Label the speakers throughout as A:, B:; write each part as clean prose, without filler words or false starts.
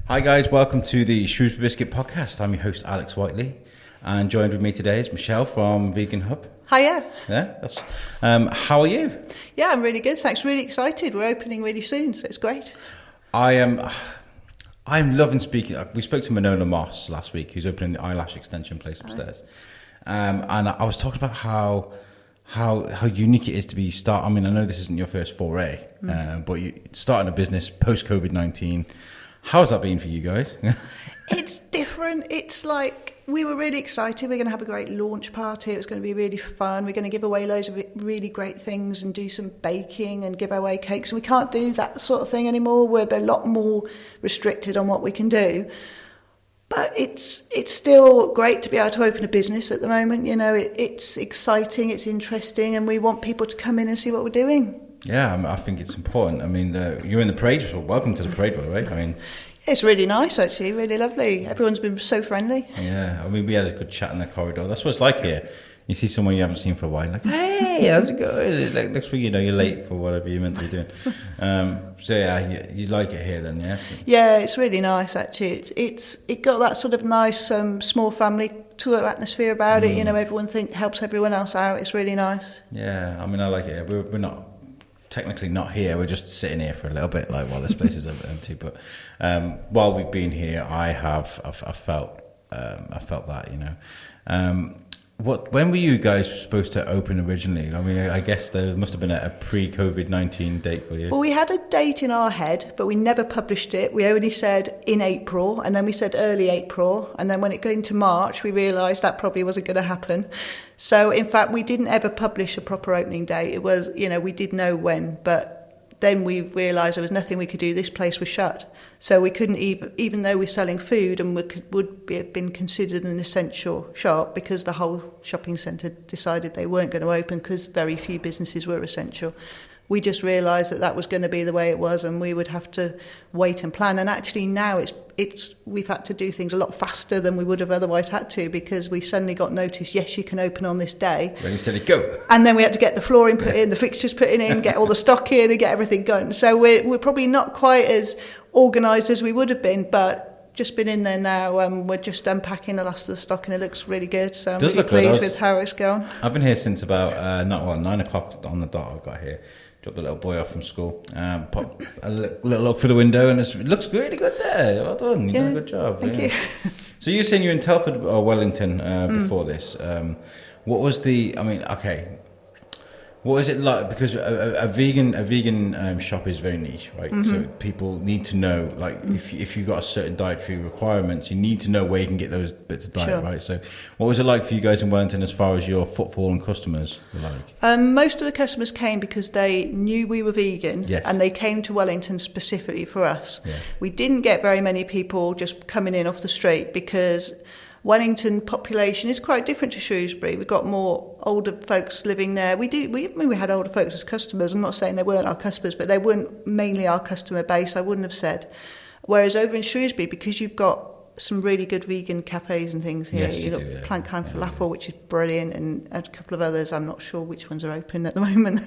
A: Hi guys, welcome to the Shrewsbury Biscuit podcast. I'm your host Alex Whiteley, and joined with me today is Michelle from Vegan Hub.
B: Hiya.
A: Yeah, how are you?
B: Yeah, I'm really good. Thanks. Really excited. We're opening really soon, so it's great.
A: I'm loving speaking. We spoke to Manola Moss last week, who's opening the eyelash extension place upstairs, and I was talking about how unique it is to be I mean, I know this isn't your first foray, but you starting a business post COVID-19. How's that been for you guys?
B: It's different. It's like we were really excited. We're going to have a great launch party. It was going to be really fun. We're going to give away loads of really great things and do some baking and give away cakes. And we can't do that sort of thing anymore. We're a lot more restricted on what we can do. But it's still great to be able to open a business at the moment. You know, it's exciting, it's interesting, and we want people to come in and see what we're doing.
A: Yeah, I think it's important. I mean, you're in the parade, so welcome to the parade, by the way. I mean,
B: it's really nice, actually, really lovely. Everyone's been so friendly.
A: Yeah, I mean, we had a good chat in the corridor. That's what it's like here. You see someone you haven't seen for a while, like, hey, how's it going? Like, next week, you know, you're late for whatever you're meant to be doing. So yeah, you like it here then, yes?
B: Yeah, it's really nice, actually. It got that sort of nice small family sort of atmosphere about it. You know, everyone helps everyone else out. It's really nice.
A: Yeah, I mean, I like it. We're not technically not here. We're just sitting here for a little bit, like while this place is empty. But while we've been here, I've felt that, you know. When were you guys supposed to open originally? I mean, I guess there must have been a pre-COVID-19 date for you.
B: Well, we had a date in our head, but we never published it. We only said in April, and then we said early April. And then when it got into March, we realised that probably wasn't going to happen. So, in fact, we didn't ever publish a proper opening date. It was, you know, we did know when, but then we realised there was nothing we could do. This place was shut. So we couldn't even though we're selling food and would have been considered an essential shop, because the whole shopping centre decided they weren't going to open because very few businesses were essential. We just realised that was going to be the way it was, and we would have to wait and plan. And actually now we've had to do things a lot faster than we would have otherwise had to, because we suddenly got notice, yes, you can open on this day.
A: Ready, steady, go.
B: And then we had to get the flooring put in, the fixtures put in, get all the stock in and get everything going. So we're probably not quite as organised as we would have been, but just been in there now. We're just unpacking the last of the stock, and it looks really good. So I'm really pleased with how it's going.
A: I've been here since about 9 o'clock on the dot. I got here. Dropped the little boy off from school, pop a little look through the window, and it looks really good there. Well done, you've done a good job.
B: Thank you.
A: So you were saying you're in Telford or Wellington before this. What was what is it like? Because a vegan shop is very niche, right? So people need to know, like, if you've got a certain dietary requirements, you need to know where you can get those bits of diet, right? So what was it like for you guys in Wellington as far as your footfall and customers were like?
B: Most of the customers came because they knew we were vegan, and they came to Wellington specifically for us. Yeah. We didn't get very many people just coming in off the street, because Wellington population is quite different to Shrewsbury. We've got more older folks living there. We had older folks as customers. I'm not saying they weren't our customers, but they weren't mainly our customer base, I wouldn't have said. Whereas over in Shrewsbury, because you've got some really good vegan cafes and things here.
A: Yes,
B: you've got Plant Kind Falafel, which is brilliant, and a couple of others. I'm not sure which ones are open at the moment.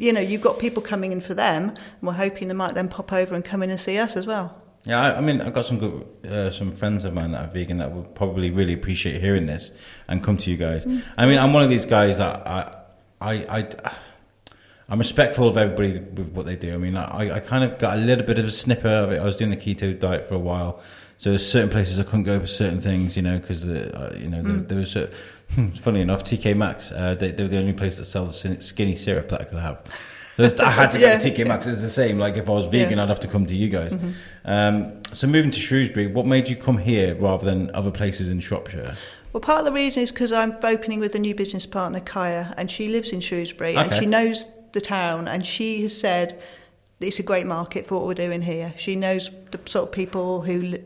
B: You know, you've got people coming in for them, and we're hoping they might then pop over and come in and see us as well.
A: Yeah, I mean, I've got some friends of mine that are vegan that would probably really appreciate hearing this and come to you guys. I mean, I'm one of these guys that I'm respectful of everybody with what they do. I mean, I kind of got a little bit of a snipper of it. I was doing the keto diet for a while, so there's certain places I couldn't go for certain things, you know, because there was funny enough, TK Maxx, they were the only place that sells the skinny syrup that I could have. I had to get the TK Maxx. It's the same. Like, if I was vegan, I'd have to come to you guys. So moving to Shrewsbury, what made you come here rather than other places in Shropshire?
B: Well, part of the reason is because I'm opening with a new business partner, Kaya, and she lives in Shrewsbury, and she knows the town, and she has said it's a great market for what we're doing here. She knows the sort of people who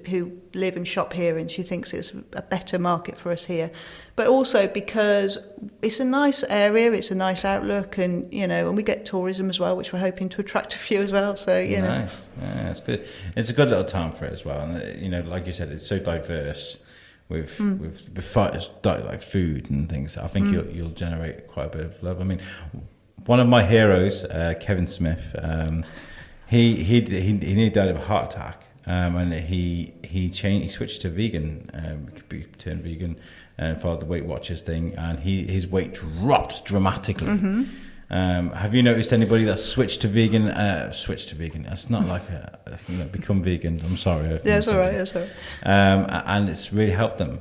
B: live and shop here, and she thinks it's a better market for us here. But also because it's a nice area, it's a nice outlook, and you know, and we get tourism as well, which we're hoping to attract a few as well. So you know,
A: nice, yeah, it's good. It's a good little town for it as well, and you know, like you said, it's so diverse with like food and things. I think you'll generate quite a bit of love. I mean, one of my heroes, Kevin Smith, he nearly died of a heart attack. and he switched to vegan, turned vegan, and followed the Weight Watchers thing, and his weight dropped dramatically. Mm-hmm. Have you noticed anybody that's switched to vegan? It's not like become vegan. I'm sorry.
B: That's all right.
A: And it's really helped them.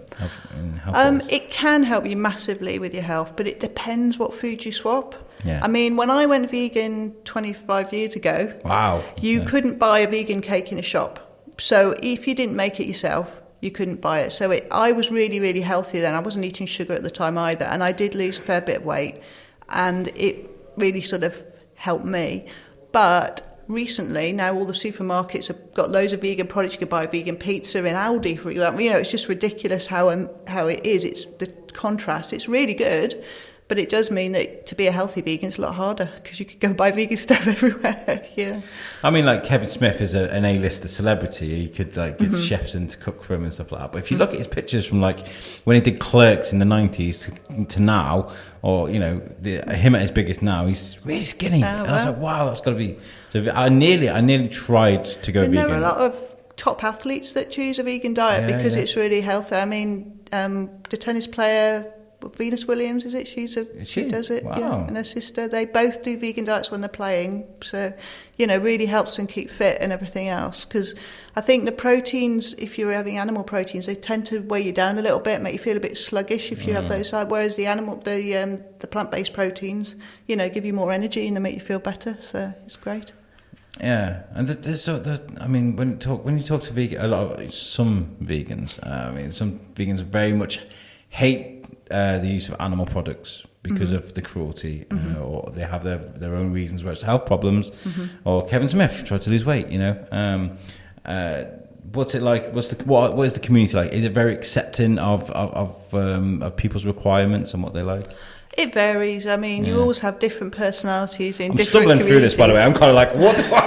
B: It can help you massively with your health, but it depends what food you swap.
A: Yeah.
B: I mean, when I went vegan 25 years ago,
A: wow,
B: you couldn't buy a vegan cake in a shop. So if you didn't make it yourself, you couldn't buy it. So I was really, really healthy then. I wasn't eating sugar at the time either, and I did lose a fair bit of weight, and it really sort of helped me. But recently, now all the supermarkets have got loads of vegan products. You can buy vegan pizza in Aldi, for example. It's just ridiculous how it is. It's the contrast. It's really good, but it does mean that to be a healthy vegan is a lot harder because you could go buy vegan stuff everywhere. Yeah.
A: I mean, like Kevin Smith is an A-lister celebrity. He could get chefs in to cook for him and stuff like that. But if you look at his pictures from when he did Clerks in the 90s to now, or him at his biggest now, he's really skinny. And I was like, wow, that's got to be. So I nearly tried to go vegan.
B: There are a lot of top athletes that choose a vegan diet because it's really healthy. I mean, the tennis player Venus Williams, is it? She does it.
A: Wow.
B: Yeah, and her sister. They both do vegan diets when they're playing. So, really helps them keep fit and everything else. Because I think the proteins, if you're having animal proteins, they tend to weigh you down a little bit, make you feel a bit sluggish if you have those. Whereas the plant-based proteins, give you more energy and they make you feel better. So it's great.
A: Yeah, and when you talk to some vegans, some vegans very much hate the use of animal products because of the cruelty, or they have their own reasons, whether it's health problems, or Kevin Smith tried to lose weight. What's it like? What is the community like? Is it very accepting of people's requirements and what they like?
B: It varies. I mean, you always have different personalities in different
A: stumbling
B: communities.
A: through this, by the way. I'm kind of like,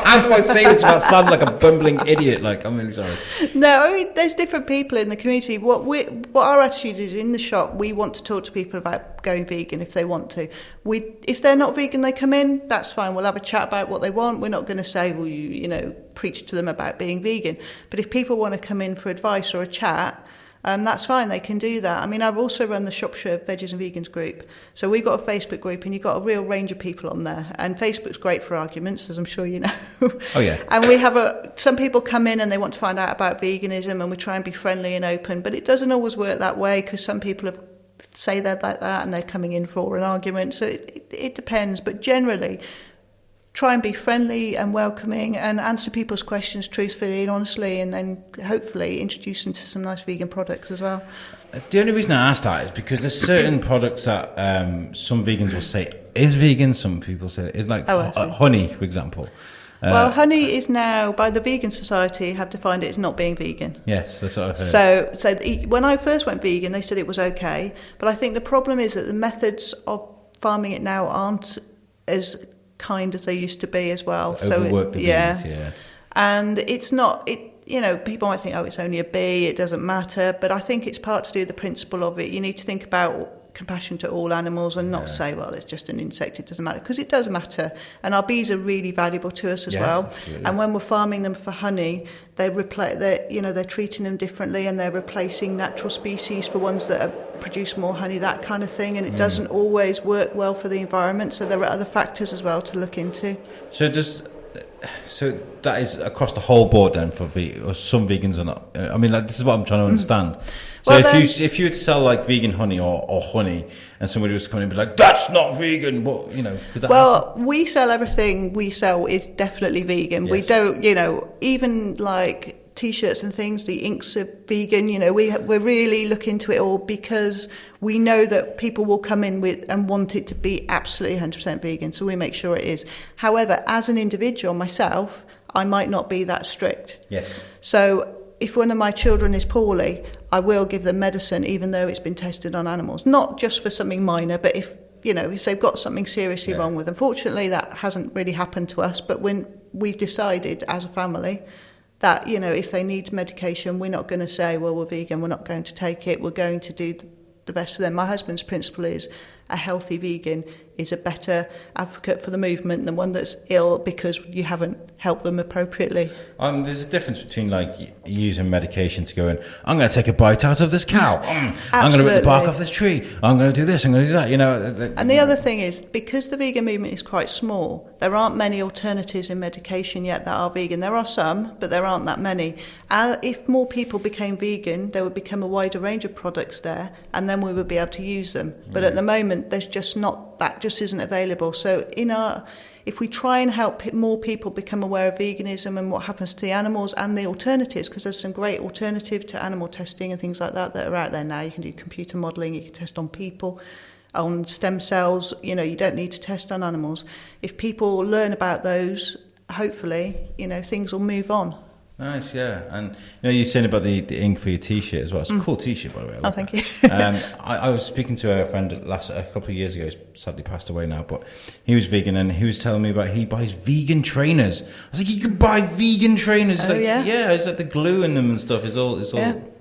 A: how do I say this without sounding like a bumbling idiot? I'm really sorry.
B: No, I mean, there's different people in the community. What our attitude is in the shop, we want to talk to people about going vegan if they want to. If they're not vegan, they come in, that's fine. We'll have a chat about what they want. We're not going to say, well, you preach to them about being vegan. But if people want to come in for advice or a chat, that's fine, they can do that. I mean, I've also run the Shropshire Veggies and Vegans group. So we've got a Facebook group and you've got a real range of people on there. And Facebook's great for arguments, as I'm sure you know.
A: Oh, yeah.
B: And we have some people come in and they want to find out about veganism and we try and be friendly and open. But it doesn't always work that way because some people say they're like that and they're coming in for an argument. So it depends. But generally, try and be friendly and welcoming and answer people's questions truthfully and honestly, and then hopefully introduce them to some nice vegan products as well.
A: The only reason I ask that is because there's certain products that some vegans will say is vegan, some people say it's like honey, for example.
B: Well, honey is now, by the Vegan Society, have defined it as not being vegan.
A: Yes, that's what I've heard.
B: So when I first went vegan, they said it was okay, but I think the problem is that the methods of farming it now aren't as kind as they used to be as well.
A: Overwork the bees, yeah.
B: And it's not, people might think, it's only a bee, it doesn't matter, but I think it's part to do with the principle of it. You need to think about compassion to all animals and not say, well, it's just an insect, it doesn't matter, because it does matter. And our bees are really valuable to us as well. Absolutely. And when we're farming them for honey, they're treating them differently and they're replacing natural species for ones that produce more honey, that kind of thing. And it doesn't always work well for the environment. So there are other factors as well to look into.
A: So that is across the whole board then for or some vegans or not. I mean, this is what I'm trying to understand. So if you were to sell vegan honey or honey, and somebody was coming and be like, "That's not vegan," could that happen?
B: We sell everything we sell is definitely vegan. Yes. We don't, even T-shirts and things, the inks are vegan. We're really looking into it all because we know that people will come in with and want it to be absolutely 100% vegan, so we make sure it is. However, as an individual myself, I might not be that strict.
A: Yes.
B: So if one of my children is poorly, I will give them medicine even though it's been tested on animals, not just for something minor, but if they've got something seriously wrong with them. Fortunately, that hasn't really happened to us, but when we've decided as a family that, if they need medication, we're not going to say, well, we're vegan, we're not going to take it, we're going to do the best for them. My husband's principle is a healthy vegan is a better advocate for the movement than one that's ill because you haven't helped them appropriately.
A: There's a difference between like using medication to go in, I'm going to take a bite out of this cow. I'm going to rip the bark off this tree. I'm going to do this. I'm going to do that. You know.
B: And the other thing is, because the vegan movement is quite small, there aren't many alternatives in medication yet that are vegan. There are some, but there aren't that many. If more people became vegan, there would become a wider range of products there, and then we would be able to use them. But at the moment, there's just not, that just isn't available. So if we try and help more people become aware of veganism and what happens to the animals and the alternatives, because there's some great alternative to animal testing and things like that are out there now. You can do computer modelling, you can test on people, on stem cells, you don't need to test on animals. If people learn about those, hopefully, things will move on.
A: Nice, yeah. And you're saying about the ink for your T-shirt as well. It's a cool T-shirt, by the way.
B: Oh, thank you.
A: I was speaking to a friend a couple of years ago. He's sadly passed away now, but he was vegan, and he was telling me about he buys vegan trainers. I was like, you can buy vegan trainers. It's it's like the glue in them and stuff. It's all.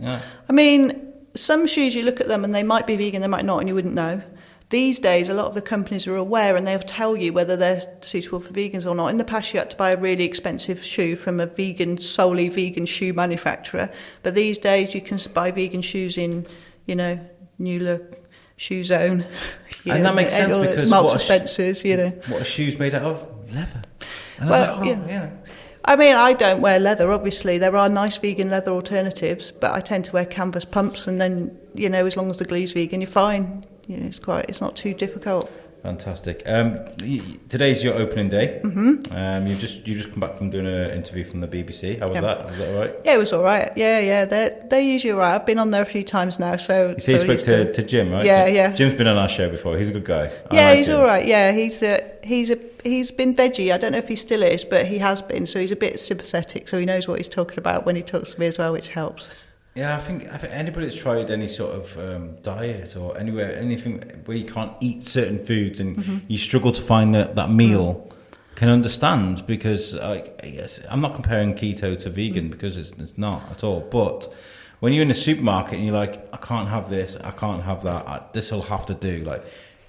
A: Yeah.
B: I mean, some shoes you look at them and they might be vegan, they might not, and you wouldn't know. These days, a lot of the companies are aware and they'll tell you whether they're suitable for vegans or not. In the past, you had to buy a really expensive shoe from a solely vegan shoe manufacturer. But these days, you can buy vegan shoes in, New Look, Shoe Zone.
A: And that makes sense because
B: Marks and Spencer's,
A: What are shoes made out of? Leather. And
B: I mean, I don't wear leather, obviously. There are nice vegan leather alternatives, but I tend to wear canvas pumps, and then, as long as the glue's vegan, you're fine. It's not too difficult.
A: Fantastic. Today's your opening day. Mm-hmm. You just come back from doing an interview from the BBC. How was that? Was that all right?
B: Yeah, it was all right. Yeah. They're usually all right. I've been on there a few times now. So
A: you spoke to Jim, right?
B: Yeah.
A: Jim's been on our show before. He's a good guy.
B: He's all right. Yeah, he's been veggie. I don't know if he still is, but he has been. So he's a bit sympathetic. So he knows what he's talking about when he talks to me as well, which helps. Yeah,
A: I think anybody that's tried any sort of diet or anything where you can't eat certain foods and you struggle to find that meal can understand, because I'm not comparing keto to vegan because it's not at all. But when you're in a supermarket and you're like, I can't have this, I can't have that, this will have to do,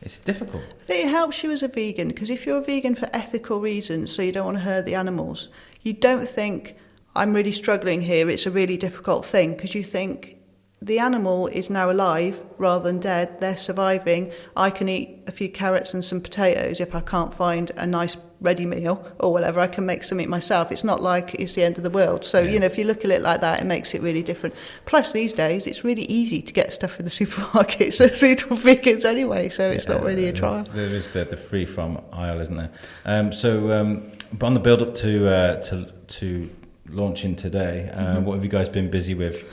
A: it's difficult.
B: It helps you as a vegan, because if you're a vegan for ethical reasons, so you don't want to hurt the animals, you don't think, I'm really struggling here, it's a really difficult thing, because you think the animal is now alive rather than dead, they're surviving, I can eat a few carrots and some potatoes if I can't find a nice ready meal or whatever, I can make something myself. It's not like it's the end of the world. So, if you look at it like that, it makes it really different. Plus, these days, it's really easy to get stuff in the supermarket, so it's suitable for vegans anyway, so it's not really a trial.
A: There is the free from aisle, isn't there? But on the build-up to launching today, what have you guys been busy with?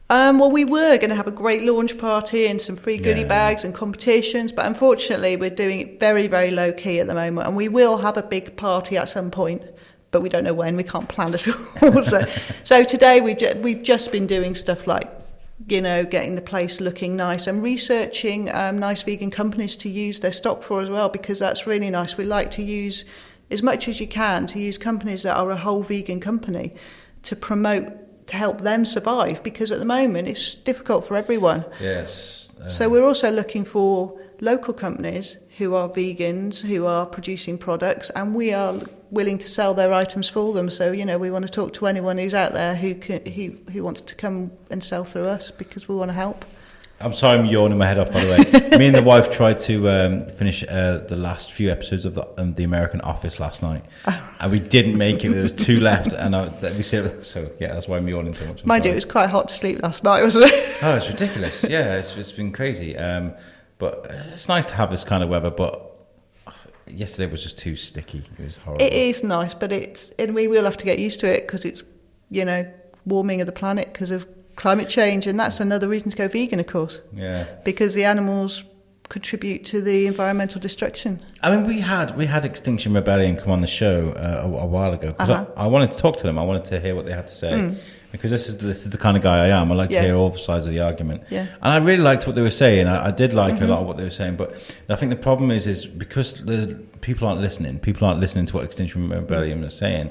B: Well, we were going to have a great launch party and some free goodie bags and competitions, but unfortunately we're doing it very, very low key at the moment, and we will have a big party at some point, but we don't know when. We can't plan at all. So today we've just been doing stuff like, getting the place looking nice and researching nice vegan companies to use their stock for as well, because that's really nice. We like to use, as much as you can, to use companies that are a whole vegan company to promote, to help them survive, because at the moment it's difficult for everyone.
A: Yes.
B: So we're also looking for local companies who are vegans, who are producing products, and we are willing to sell their items for them. So, we want to talk to anyone who's out there who wants to come and sell through us, because we want to help.
A: I'm sorry, I'm yawning my head off, by the way. Me and the wife tried to finish the last few episodes of the American Office last night, and we didn't make it. There was 2 left, and we said, so yeah, that's why I'm yawning so much.
B: Mind you, it was quite hot to sleep last night, wasn't it?
A: Oh, it's ridiculous. Yeah, it's been crazy. But it's nice to have this kind of weather, but yesterday was just too sticky. It was horrible.
B: It is nice, but and we will have to get used to it, because it's, warming of the planet because of climate change, and that's another reason to go vegan, of course.
A: Yeah.
B: Because the animals contribute to the environmental destruction.
A: I mean, we had Extinction Rebellion come on the show a while ago, because I wanted to talk to them. I wanted to hear what they had to say, because this is the kind of guy I am. I like to hear all sides of the argument. Yeah. And I really liked what they were saying. I did like a lot of what they were saying, but I think the problem is because the people aren't listening to what Extinction Rebellion is saying.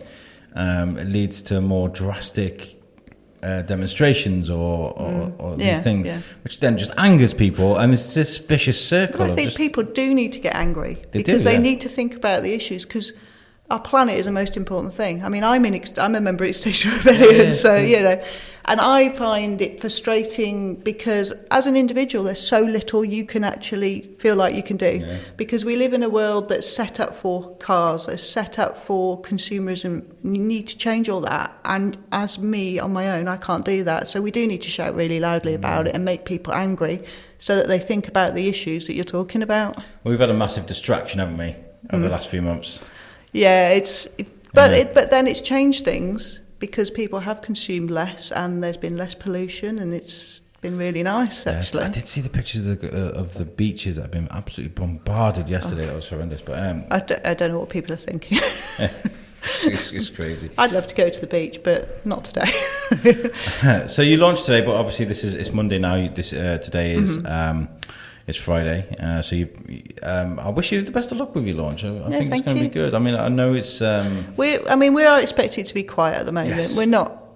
A: It leads to more drastic demonstrations or these things, which then just angers people, and it's this vicious circle.
B: Well, I think people do need to get angry because they need to think about the issues, because our planet is the most important thing. I mean, I'm a member of Extinction Rebellion, so and I find it frustrating because as an individual, there's so little you can actually feel like you can do, because we live in a world that's set up for cars, that's set up for consumerism. You need to change all that, and as me on my own, I can't do that. So we do need to shout really loudly about it and make people angry, so that they think about the issues that you're talking about.
A: Well, we've had a massive distraction, haven't we, over the last few months?
B: Yeah, but then it's changed things, because people have consumed less and there's been less pollution, and it's been really nice, actually.
A: I did see the pictures of the beaches that have been absolutely bombarded yesterday. That was horrendous. But
B: I don't know what people are thinking.
A: It's crazy.
B: I'd love to go to the beach, but not today.
A: So you launched today, but obviously it's Monday now. Today is it's Friday. So I wish you the best of luck with your launch. I think it's going to be good. I mean, I know it's.
B: We are expecting it to be quiet at the moment. Yes.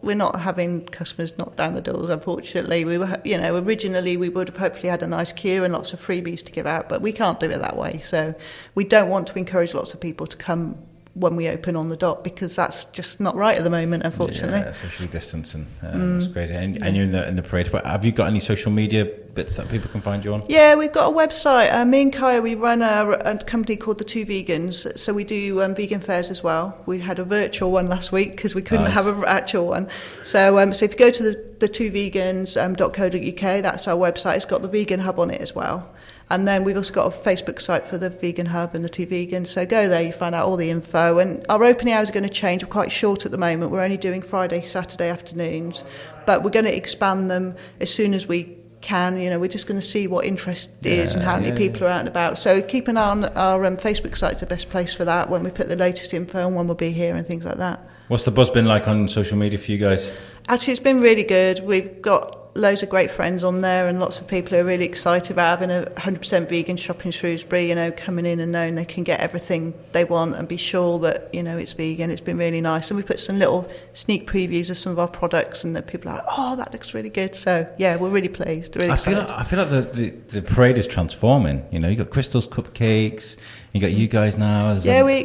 B: We're not having customers knock down the doors, unfortunately. We were, originally we would have hopefully had a nice queue and lots of freebies to give out, but we can't do it that way. So we don't want to encourage lots of people to come when we open on the dot, because that's just not right at the moment, unfortunately.
A: Yeah, socially distancing. It's crazy. And you're in the parade. But have you got any social media bits that people can find you on?
B: Yeah, we've got a website. Me and Kaya, we run a company called The Two Vegans. So we do vegan fairs as well. We had a virtual one last week because we couldn't have an actual one. So if you go to the twovegans.co.uk, that's our website. It's got the vegan hub on it as well. And then we've also got a Facebook site for the Vegan Hub and the Two Vegans. So go there, you find out all the info. And our opening hours are going to change. We're quite short at the moment. We're only doing Friday, Saturday afternoons. But we're going to expand them as soon as we can. We're just going to see what interest is and how many people are out and about. So keep an eye on our Facebook site's the best place for that, when we put the latest info and when we'll be here and things like that.
A: What's the buzz been like on social media for you guys?
B: Actually, it's been really good. We've got loads of great friends on there, and lots of people who are really excited about having a 100% vegan shop in Shrewsbury, coming in and knowing they can get everything they want and be sure that, it's vegan. It's been really nice. And we put some little sneak previews of some of our products, and that people are like, oh, that looks really good. So, yeah, we're really pleased. Really excited.
A: I feel like the parade is transforming. You got Crystal's Cupcakes, you got you guys now.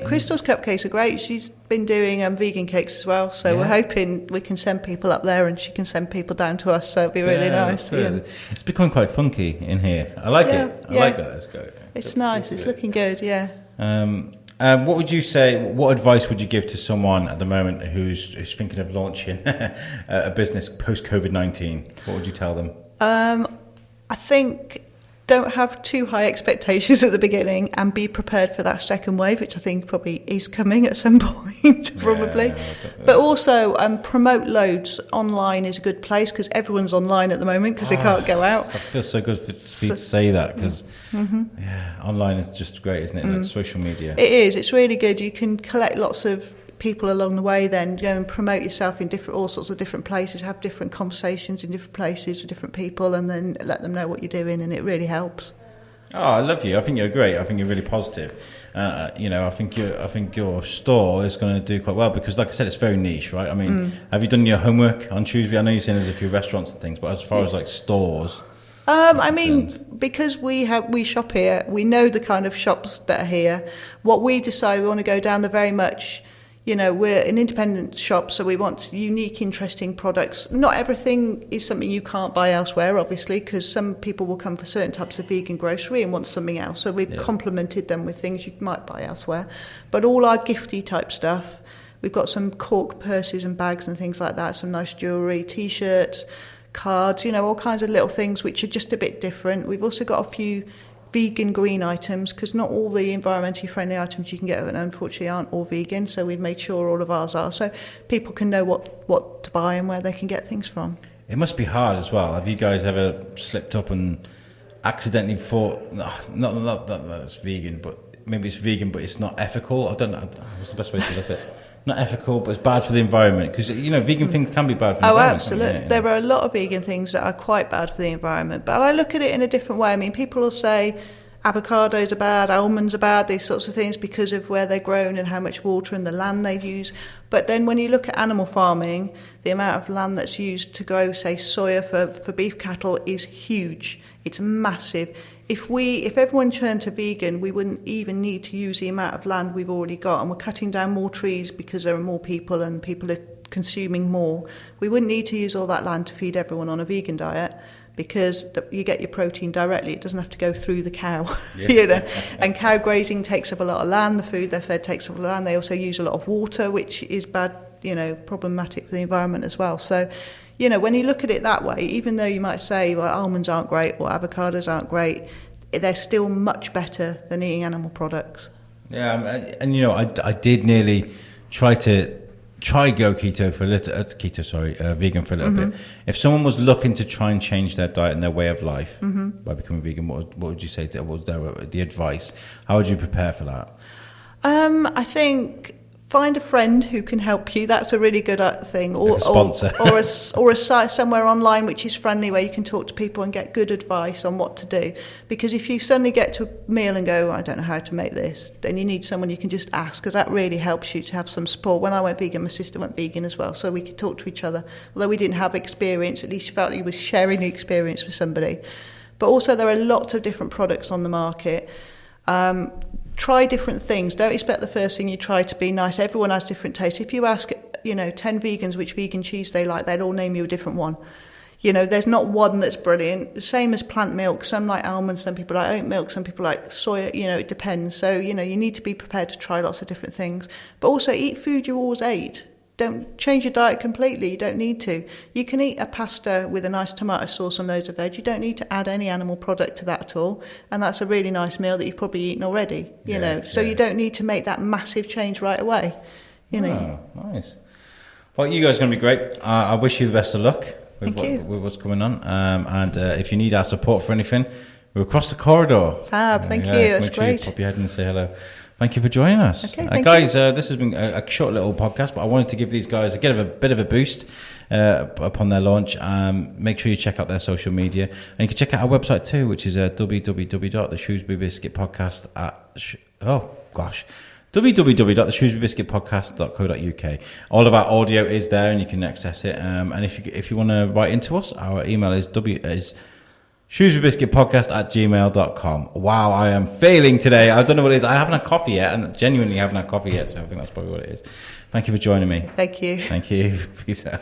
B: Crystal's Cupcakes are great. She's been doing vegan cakes as well. So we're hoping we can send people up there and she can send people down to us. So it'll be really nice. Yeah.
A: It's becoming quite funky in here. I like it. I like that. Let's go.
B: It's nice. It's looking good. Yeah.
A: What would you say? What advice would you give to someone at the moment who's thinking of launching a business post COVID-19? What would you tell them?
B: I think don't have too high expectations at the beginning, and be prepared for that second wave, which I think probably is coming at some point, probably. But also promote loads. Online is a good place, because everyone's online at the moment because they can't go out.
A: That feels so good for you to say that, because online is just great, isn't it? Like social media.
B: It is. It's really good. You can collect lots of people along the way, then go and promote yourself in all sorts of different places, have different conversations in different places with different people, and then let them know what you're doing, and it really helps.
A: Oh, I love you. I think you're great. I think you're really positive. I think your store is going to do quite well, because, like I said, it's very niche, right? I mean, have you done your homework on Shrewsbury? I know you're saying there's a few restaurants and things, but as far as like stores,
B: because we shop here, we know the kind of shops that are here. What we've decided, we want to go down the very much. We're an independent shop, so we want unique, interesting products. Not everything is something you can't buy elsewhere, obviously, because some people will come for certain types of vegan grocery and want something else. So we've complemented them with things you might buy elsewhere. But all our gifty type stuff, we've got some cork purses and bags and things like that, some nice jewellery, T-shirts, cards, all kinds of little things which are just a bit different. We've also got a few vegan green items, because not all the environmentally friendly items you can get, unfortunately, aren't all vegan, so we've made sure all of ours are, so people can know what to buy and where they can get things from.
A: It must be hard as well. Have you guys ever slipped up and accidentally thought, not that it's vegan, but maybe it's vegan but it's not ethical? I don't know, what's the best way to look at it? Not ethical, but it's bad for the environment, because vegan things can be bad for the environment. Oh,
B: absolutely. There are a lot of vegan things that are quite bad for the environment, but I look at it in a different way. I mean, people will say, avocados are bad, almonds are bad, these sorts of things because of where they're grown and how much water and the land they've used. But then when you look at animal farming, the amount of land that's used to grow, say, soya for beef cattle is huge. It's massive. If everyone turned to vegan, we wouldn't even need to use the amount of land we've already got, and we're cutting down more trees because there are more people and people are consuming more. We wouldn't need to use all that land to feed everyone on a vegan diet, because you get your protein directly. It doesn't have to go through the cow, And cow grazing takes up a lot of land. The food they're fed takes up a lot of land. They also use a lot of water, which is bad, problematic for the environment as well. So, when you look at it that way, even though you might say, well, almonds aren't great or avocados aren't great, they're still much better than eating animal products.
A: Yeah, and I did nearly try go keto for a little, vegan for a little bit. If someone was looking to try and change their diet and their way of life by becoming vegan, what would you say what was the advice? How would you prepare for that?
B: I think find a friend who can help you. That's a really good thing. Or
A: like a sponsor.
B: or a site somewhere online which is friendly, where you can talk to people and get good advice on what to do. Because if you suddenly get to a meal and go, I don't know how to make this, then you need someone you can just ask, because that really helps you to have some support. When I went vegan, my sister went vegan as well, so we could talk to each other. Although we didn't have experience, at least you felt you was sharing the experience with somebody. But also there are lots of different products on the market. Try different things. Don't expect the first thing you try to be nice. Everyone has different tastes. If you ask, 10 vegans which vegan cheese they like, they'll all name you a different one. There's not one that's brilliant. The same as plant milk. Some like almonds, some people like oat milk, some people like soya. It depends. So, you need to be prepared to try lots of different things. But also eat food you always ate. Don't change your diet completely. You don't need to. You can eat a pasta with a nice tomato sauce and loads of veg. You don't need to add any animal product to that at all. And that's a really nice meal that you've probably eaten already, So you don't need to make that massive change right away,
A: Oh, nice. Well, you guys are going to be great. I wish you the best of luck with what's coming on. And if you need our support for anything, we're across the corridor.
B: Fab, thank you. That's great.
A: Make sure you pop your head and say hello. Thank you for joining us.
B: Okay,
A: guys, this has been a short little podcast, but I wanted to give these guys a bit of a boost upon their launch. Make sure you check out their social media. And you can check out our website too, which is www.theshrewsburybiscuitpodcast.co.uk. All of our audio is there and you can access it. And if you want to write into us, our email is shrewsburybiscuitpodcast@gmail.com. Wow, I am failing today. I don't know what it is. I haven't had coffee yet, and genuinely haven't had coffee yet, so I think that's probably what it is. Thank you for joining me.
B: Thank you.
A: Thank you. Peace out.